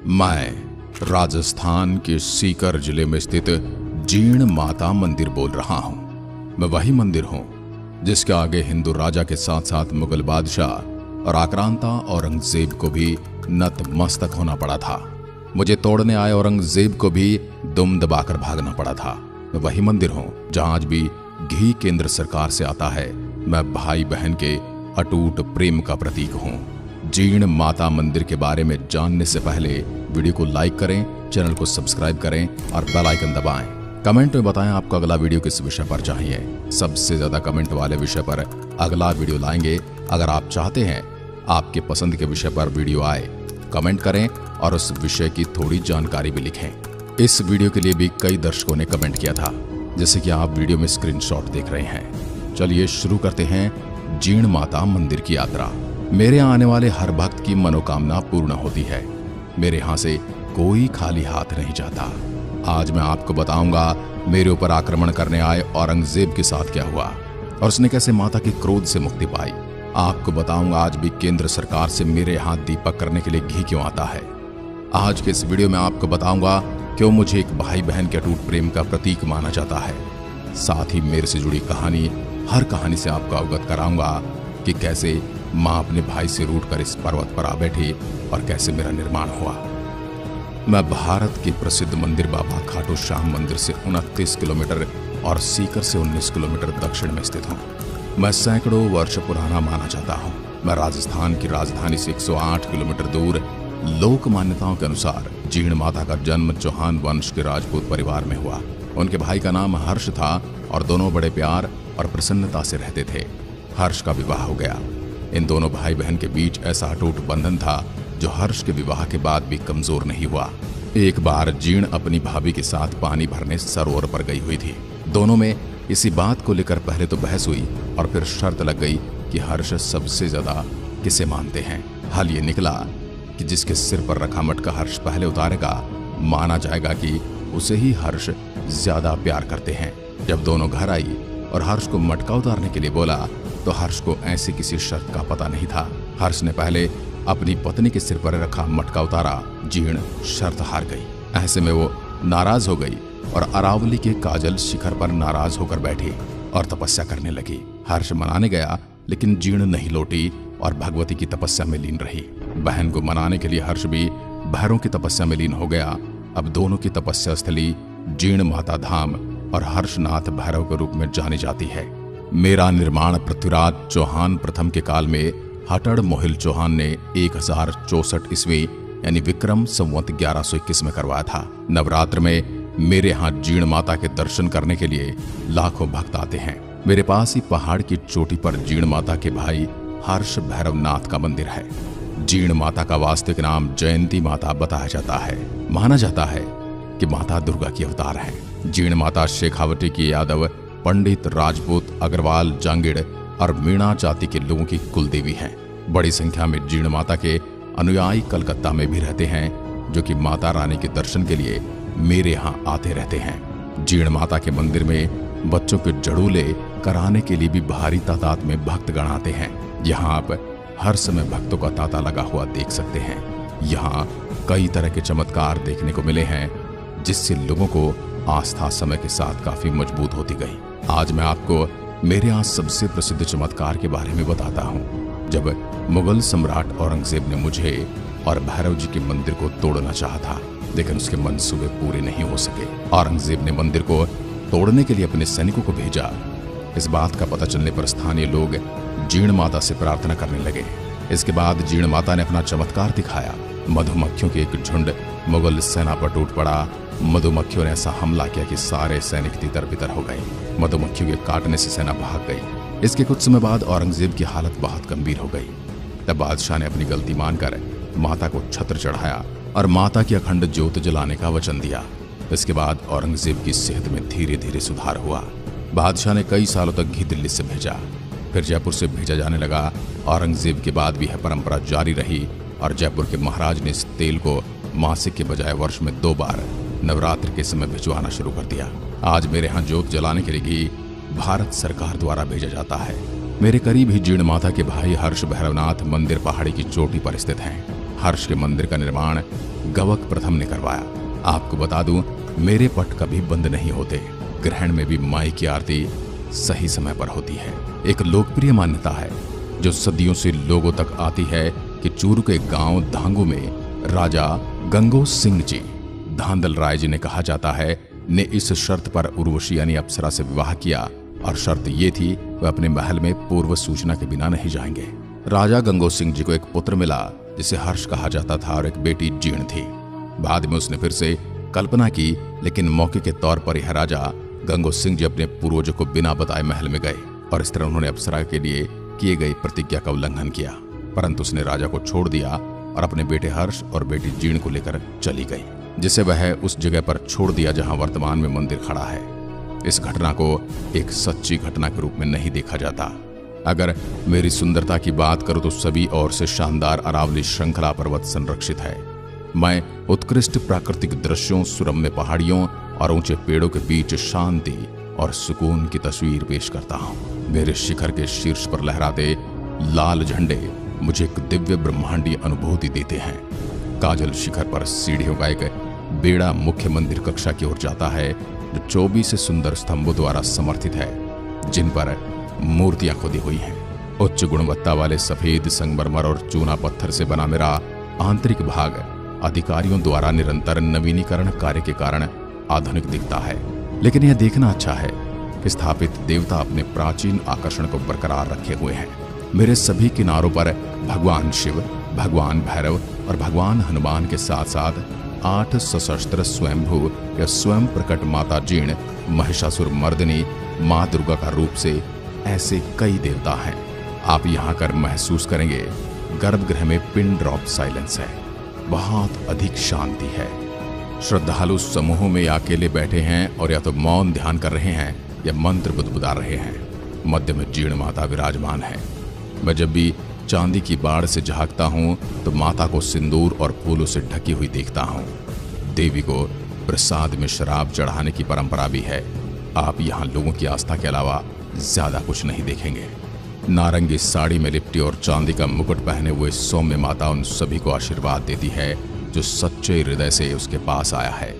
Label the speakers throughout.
Speaker 1: मैं राजस्थान के सीकर जिले में स्थित जीण माता मंदिर बोल रहा हूं। मैं वही मंदिर हूं जिसके आगे हिंदू राजा के साथ साथ मुगल बादशाह और आक्रांता औरंगजेब को भी नतमस्तक होना पड़ा था। मुझे तोड़ने आए औरंगजेब को भी दुम दबाकर भागना पड़ा था। मैं वही मंदिर हूं जहां आज भी घी केंद्र सरकार से आता है। मैं भाई बहन के अटूट प्रेम का प्रतीक हूं। जीण माता मंदिर के बारे में जानने से पहले वीडियो को लाइक करें, चैनल को सब्सक्राइब करें और बेल आइकन दबाएं। कमेंट में बताएं आपको अगला वीडियो किस विषय पर चाहिए। सबसे ज्यादा कमेंट वाले विषय पर अगला वीडियो लाएंगे। अगर आप चाहते हैं आपके पसंद के विषय पर वीडियो आए, कमेंट करें और उस विषय की थोड़ी जानकारी भी लिखें। इस वीडियो के लिए भी कई दर्शकों ने कमेंट किया था, जैसे कि आप वीडियो में स्क्रीनशॉट देख रहे हैं। चलिए शुरू करते हैं जीण माता मंदिर की यात्रा। मेरे यहाँ आने वाले हर भक्त की मनोकामना पूर्ण होती है। मेरे यहाँ से कोई खाली हाथ नहीं जाता। आज मैं आपको बताऊंगा मेरे ऊपर आक्रमण करने आए औरंगजेब के साथ क्या हुआ और उसने कैसे माता के क्रोध से मुक्ति पाई। आपको बताऊंगा आज भी केंद्र सरकार से मेरे यहाँ दीपक करने के लिए घी क्यों आता है। आज के इस वीडियो में आपको बताऊंगा क्यों मुझे एक भाई बहन के अटूट प्रेम का प्रतीक माना जाता है। साथ ही मेरे से जुड़ी कहानी, हर कहानी से आपको अवगत कराऊंगा कि कैसे माँ अपने भाई से रूठकर इस पर्वत पर आ बैठी और कैसे मेरा निर्माण हुआ। मैं भारत के प्रसिद्ध मंदिर बाबा खाटू श्याम मंदिर से 29 किलोमीटर और सीकर से 19 किलोमीटर दक्षिण में स्थित हूँ। मैं सैकड़ों वर्ष पुराना माना जाता हूँ। मैं राजस्थान की राजधानी से 108 किलोमीटर दूर लोक मान्यताओं के अनुसार जीण माता का जन्म चौहान वंश के राजपूत परिवार में हुआ। उनके भाई का नाम हर्ष था और दोनों बड़े प्यार और प्रसन्नता से रहते थे। हर्ष का विवाह हो गया। इन दोनों भाई बहन के बीच ऐसा अटूट बंधन था जो हर्ष के विवाह के बाद भी कमजोर नहीं हुआ। एक बार जीण अपनी भाभी के साथ पानी भरने सरोवर पर गई हुई थी। दोनों में इसी बात को लेकर पहले तो बहस हुई और फिर शर्त लग गई कि हर्ष सबसे ज्यादा किसे मानते हैं। हल ये निकला कि जिसके सिर पर रखा मटका हर्ष पहले उतारेगा, माना जाएगा कि उसे ही हर्ष ज्यादा प्यार करते हैं। जब दोनों घर आई और हर्ष को मटका उतारने के लिए बोला तो हर्ष को ऐसी किसी शर्त का पता नहीं था। हर्ष ने पहले अपनी पत्नी के सिर पर रखा मटका उतारा। जीण शर्त हार गई। ऐसे में वो नाराज हो गई और अरावली के काजल शिखर पर नाराज होकर बैठी और तपस्या करने लगी। हर्ष मनाने गया लेकिन जीण नहीं लौटी और भगवती की तपस्या में लीन रही। बहन को मनाने के लिए हर्ष भी भैरों की तपस्या में लीन हो गया। अब दोनों की तपस्या स्थली जीण माता धाम और हर्षनाथ भैरव के रूप में जानी जाती है। मेरा निर्माण पृथ्वीराज चौहान प्रथम के काल में हटड़ मोहिल चौहान ने 1064 ईस्वी यानी विक्रम संवत 1121 में करवाया था। नवरात्र में मेरे यहाँ जीण माता के दर्शन करने के लिए लाखों भक्त आते हैं। मेरे पास ही पहाड़ की चोटी पर जीण माता के भाई हर्ष भैरवनाथ का मंदिर है। जीण माता का वास्तविक नाम जयंती माता बताया जाता है। माना जाता है कि माता दुर्गा की अवतार है। जीण माता शेखावटी की यादव, पंडित, राजपूत, अग्रवाल, जांगिड़ और मीणा जाति के लोगों की कुलदेवी हैं। बड़ी संख्या में जीण माता के अनुयायी कलकत्ता में भी रहते हैं, जो कि माता रानी के दर्शन के लिए मेरे यहाँ आते रहते हैं। जीण माता के मंदिर में बच्चों के जड़ूले कराने के लिए भी भारी तादाद में भक्तगण आते हैं। यहाँ आप हर समय भक्तों का तांता लगा हुआ देख सकते हैं। यहाँ कई तरह के चमत्कार देखने को मिले हैं, जिससे लोगों को आस्था समय के साथ काफी मजबूत होती गई। आज मैं आपको मेरे यहाँ सबसे प्रसिद्ध चमत्कार के बारे में बताता हूँ। जब मुगल सम्राट औरंगजेब ने मुझे और भैरव जी के मंदिर को तोड़ना चाहा था, लेकिन उसके मंसूबे पूरे नहीं हो सके। औरंगजेब ने मंदिर को तोड़ने के लिए अपने सैनिकों को भेजा। इस बात का पता चलने पर स्थानीय लोग जीण माता से प्रार्थना करने लगे। इसके बाद जीण माता ने अपना चमत्कार दिखाया। मधुमक्खियों के एक झुंड मुगल सेना पर टूट पड़ा। मधुमक्खियों ने ऐसा हमला किया कि सारे सैनिक तितर बितर हो गए। मधुमक्खियों के काटने से सेना भाग गई। इसके कुछ समय बाद औरंगजेब की हालत बहुत गंभीर हो गई। तब बादशाह ने अपनी गलती मानकर माता को छत्र चढ़ाया और माता की अखंड ज्योत जलाने का वचन दिया। इसके बाद औरंगजेब की सेहत में धीरे धीरे सुधार हुआ। बादशाह ने कई सालों तक घी दिल्ली से भेजा, फिर जयपुर से भेजा जाने लगा। औरंगजेब के बाद भी यह परंपरा जारी रही और जयपुर के महाराज ने इस तेल को मासिक के बजाय वर्ष में 2 बार नवरात्र के समय भिजवाना शुरू कर दिया। आज मेरे यहाँ ज्योत जलाने के लिए घी भारत सरकार द्वारा भेजा जाता है। मेरे करीब ही जीण माता के भाई हर्ष भैरवनाथ मंदिर पहाड़ी की चोटी पर स्थित हैं। हर्ष के मंदिर का निर्माण गवक प्रथम ने करवाया। आपको बता दूं, मेरे पट कभी बंद नहीं होते। ग्रहण में भी माई की आरती सही समय पर होती है। एक लोकप्रिय मान्यता है जो सदियों से लोगों तक आती है कि चूरू के गांव धांगू में राजा गंगो सिंह जी, धांधल राय जी ने कहा जाता है, ने इस शर्त पर उर्वशी यानी अप्सरा से विवाह किया और शर्त ये थी वह अपने महल में पूर्व सूचना के बिना नहीं जाएंगे। राजा गंगो सिंह जी को एक पुत्र मिला जिसे हर्ष कहा जाता था और एक बेटी जीर्ण थी। बाद में उसने फिर से कल्पना की, लेकिन मौके के तौर पर यह राजा गंगो सिंह जी अपने पूर्वजों को बिना बताए महल में गए और इस तरह उन्होंने अप्सरा के लिए किए गई प्रतिज्ञा का उल्लंघन किया। परंतु उसने राजा को छोड़ दिया और अपने बेटे हर्ष और बेटी जीर्ण को लेकर चली गई, जिसे वह उस जगह पर छोड़ दिया जहां वर्तमान में मंदिर खड़ा है। इस घटना को एक सच्ची घटना के रूप में नहीं देखा जाता। अगर मेरी सुंदरता की बात करूं तो सभी ओर से शानदार अरावली श्रृंखला पर्वत संरक्षित है। मैं उत्कृष्ट प्राकृतिक दृश्यों, सुरम्य पहाड़ियों और ऊंचे पेड़ों के बीच शांति और सुकून की तस्वीर पेश करता हूं। मेरे शिखर के शीर्ष पर लहराते लाल झंडे मुझे एक दिव्य ब्रह्मांडीय अनुभूति देते हैं। काजल शिखर पर सीढ़ियों का एक बेड़ा मुख्य मंदिर कक्षा की ओर जाता है, जो 24 सुंदर स्तंभों द्वारा समर्थित है, जिन पर मूर्तियां खुदी हुई हैं। उच्च गुणवत्ता वाले सफेद संगमरमर और चूना पत्थर से बना मेरा आंतरिक भाग अधिकारियों द्वारा निरंतर नवीनीकरण कार्य के कारण आधुनिक दिखता है, लेकिन यह देखना अच्छा है कि स्थापित देवता अपने प्राचीन आकर्षण को बरकरार रखे हुए हैं। मेरे सभी किनारों पर भगवान शिव, भगवान भैरव और भगवान हनुमान के साथ साथ 8 सशस्त्र स्वयंभू या स्वयं प्रकट माता जीर्ण, महिषासुर मर्दिनी, मां दुर्गा का रूप से ऐसे कई देवता हैं। आप यहाँ कर महसूस करेंगे गर्भगृह में पिन ड्रॉप साइलेंस है, बहुत अधिक शांति है। श्रद्धालु समूहों में या अकेले बैठे हैं और या तो मौन ध्यान कर रहे हैं या मंत्र बुदबुदा रहे हैं। मध्य में जीर्ण माता विराजमान है। मैं जब भी चांदी की बाड़ से झांकता हूं तो माता को सिंदूर और फूलों से ढकी हुई देखता हूं। देवी को प्रसाद में शराब चढ़ाने की परंपरा भी है। आप यहाँ लोगों की आस्था के अलावा ज्यादा कुछ नहीं देखेंगे। नारंगी साड़ी में लिपटी और चांदी का मुकुट पहने हुए सौम्य माता उन सभी को आशीर्वाद देती है जो सच्चे हृदय से उसके पास आया है।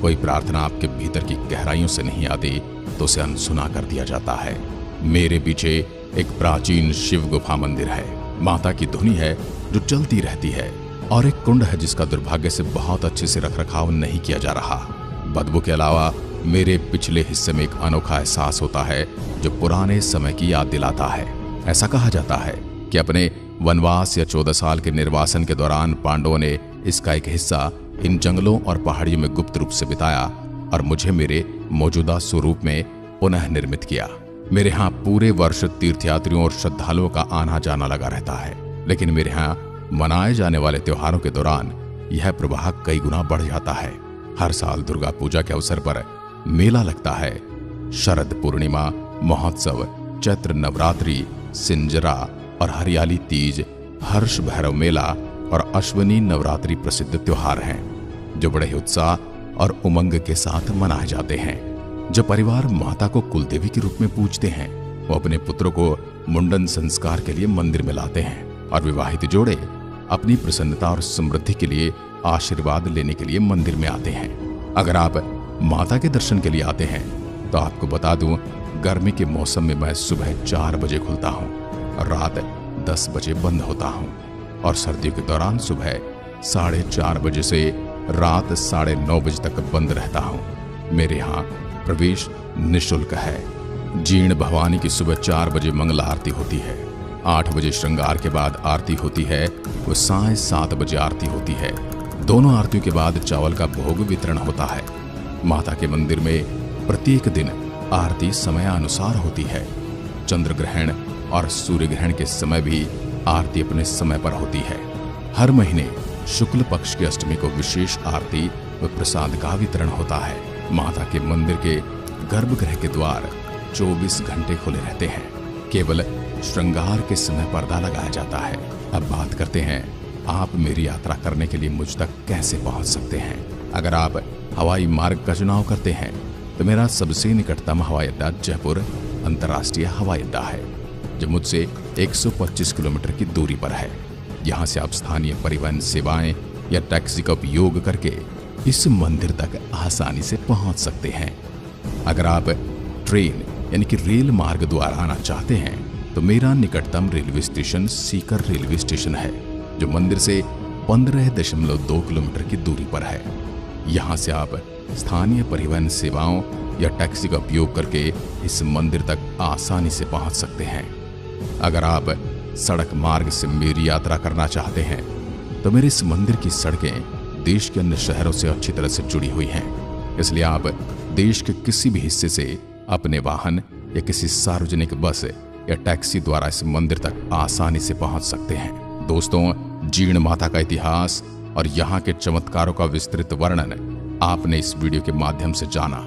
Speaker 1: कोई प्रार्थना आपके भीतर की गहराइयों से नहीं आती तो उसे अनसुना कर दिया जाता है। मेरे पीछे एक प्राचीन शिव गुफा मंदिर है। माता की धुनी है जो चलती रहती है और एक कुंड है जिसका दुर्भाग्य से बहुत अच्छे से रखरखाव नहीं किया जा रहा। बदबू के अलावा मेरे पिछले हिस्से में एक अनोखा एहसास होता है जो पुराने समय की याद दिलाता है। ऐसा कहा जाता है कि अपने वनवास या 14 साल के निर्वासन के दौरान पांडवों ने इसका एक हिस्सा इन जंगलों और पहाड़ियों में गुप्त रूप से बिताया और मुझे मेरे मौजूदा स्वरूप में पुनः निर्मित किया। मेरे यहाँ पूरे वर्ष तीर्थयात्रियों और श्रद्धालुओं का आना जाना लगा रहता है, लेकिन मेरे यहाँ मनाए जाने वाले त्योहारों के दौरान यह प्रवाह कई गुना बढ़ जाता है। हर साल दुर्गा पूजा के अवसर पर मेला लगता है। शरद पूर्णिमा, महोत्सव, चैत्र नवरात्रि, सिंजरा और हरियाली तीज, हर्ष भैरव मेला और अश्विनी नवरात्रि प्रसिद्ध त्योहार हैं जो बड़े उत्साह और उमंग के साथ मनाए जाते हैं। जब परिवार माता को कुलदेवी के रूप में पूजते हैं, वो अपने पुत्रों को मुंडन संस्कार के लिए मंदिर में लाते हैं और विवाहित जोड़े अपनी प्रसन्नता और समृद्धि के लिए आशीर्वाद लेने के लिए मंदिर में आते हैं। अगर आप माता के दर्शन के लिए आते हैं तो आपको बता दूं, गर्मी के मौसम में मैं सुबह 4 बजे खुलता हूं और रात 10 बजे बंद होता हूं और सर्दियों के दौरान सुबह 4:30 बजे से रात 9:30 बजे तक बंद रहता हूं। मेरे यहाँ प्रवेश निःशुल्क है। जीर्ण भवानी की सुबह 4 बजे मंगला आरती होती है। 8 बजे श्रृंगार के बाद आरती होती है, वो साय 7 बजे आरती होती है। दोनों आरतियों के बाद चावल का भोग वितरण होता है। माता के मंदिर में प्रत्येक दिन आरती समयानुसार होती है। चंद्र ग्रहण और सूर्य ग्रहण के समय भी आरती अपने समय पर होती है। हर महीने शुक्ल पक्ष की अष्टमी को विशेष आरती व प्रसाद का वितरण होता है। माता के मंदिर के गर्भगृह के द्वार 24 घंटे खुले रहते हैं। केवल श्रृंगार के समय पर्दा लगाया जाता है। अब बात करते हैं आप मेरी यात्रा करने के लिए मुझ तक कैसे पहुंच सकते हैं। अगर आप हवाई मार्ग का चुनाव करते हैं तो मेरा सबसे निकटतम हवाई अड्डा जयपुर अंतर्राष्ट्रीय हवाई अड्डा है, जो मुझसे 125 किलोमीटर की दूरी पर है। यहाँ से आप स्थानीय परिवहन सेवाएं या टैक्सी का उपयोग करके इस मंदिर तक आसानी से पहुंच सकते हैं। अगर आप ट्रेन यानी कि रेल मार्ग द्वारा आना चाहते हैं तो मेरा निकटतम railway station Sikar railway station है, जो मंदिर से 15.2 किलोमीटर की दूरी पर है। यहाँ से आप स्थानीय परिवहन सेवाओं या टैक्सी का उपयोग करके इस मंदिर तक आसानी से पहुंच सकते हैं। अगर आप सड़क मार्ग से मेरी यात्रा करना चाहते हैं तो मेरे इस मंदिर की सड़कें देश के अन्य शहरों से अच्छी तरह से जुड़ी हुई हैं, इसलिए आप देश के किसी भी हिस्से से अपने वाहन या किसी सार्वजनिक बस या टैक्सी द्वारा इस मंदिर तक आसानी से पहुंच सकते हैं। दोस्तों, जीण माता का इतिहास और यहाँ के चमत्कारों का विस्तृत वर्णन आपने इस वीडियो के माध्यम से जाना।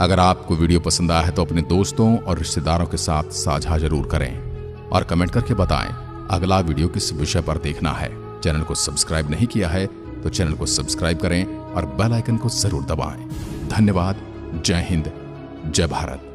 Speaker 1: अगर आपको वीडियो पसंद आया है तो अपने दोस्तों और रिश्तेदारों के साथ साझा जरूर करें और कमेंट करके बताएं अगला वीडियो किस विषय पर देखना है। चैनल को सब्सक्राइब नहीं किया है तो चैनल को सब्सक्राइब करें और बेल आइकन को जरूर दबाएं। धन्यवाद। जय हिंद, जय भारत।